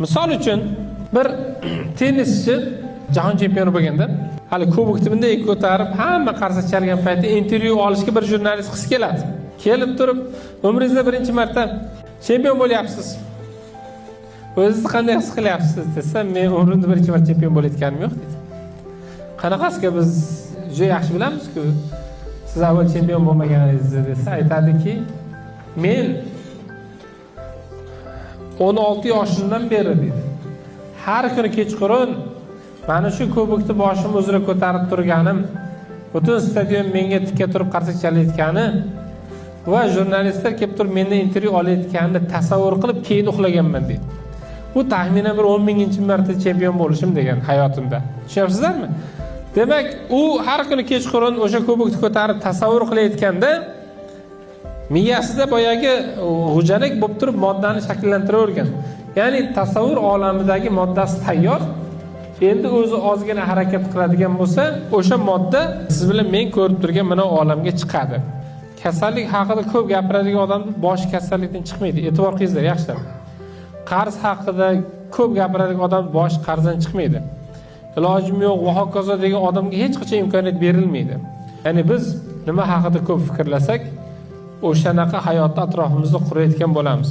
Misol uchun bir tennischi jahon chempioni bo'lganda, hali kubokni bunday ko'tarib, hamma qarsak chalgan paytda intervyu olishga bir jurnalist qiz keladi. Kelib turib, umringizda birinchi marta chempion bo'lyapsiz. O'zingizni qanday his qilyapsiz desam, men umrimda birinchi marta chempion bo'layotganim yo'q dedi. Qanaqasiga biz juda yaxshi bilamiz-ku. Siz avval chempion bo'lmaganingizni desa, aytadiki, men 16 yoshimdan beri dedi. Har kuni kechqurun mana shu kubokni boshim uzra ko'tarib turganim, butun stadion menga tikka turib qarsak chalayotgani va jurnalistlar kelib turib mendan intervyu olayotganini tasavvur qilib keyin uxlaganman dedi. Bu taxminan bir 10 minginchi marta chempion bo'lishim degan hayotimda. Tushunyapsizlarmi? Demak, u har kuni kechqurun o'sha kubokni ko'tarib tasavvur qilayotganda miyasida boyagi g'ujanak bo'lib turib moddani shakllantiravergan. Ya'ni tasavvur olamidagi moddasi tayyor. Endi o'zi ozgina harakat qiladigan bo'lsa, o'sha modda siz bilan men ko'rib turgan mana olamga chiqadi. Kasallik haqida ko'p gapiradigan odam boshi kasallikdan chiqmaydi. E'tibor qilingizlar, yaxshilab. Qarz haqida ko'p gapiradigan odam boshi qarzdan chiqmaydi. Ilojim yo'q va hokazo degan odamga hech qachon imkoniyat berilmaydi. Ya'ni biz nima haqida ko'p fikrlasak, o'shanaqa hayotni atrofimizda qurayotgan bo'lamiz.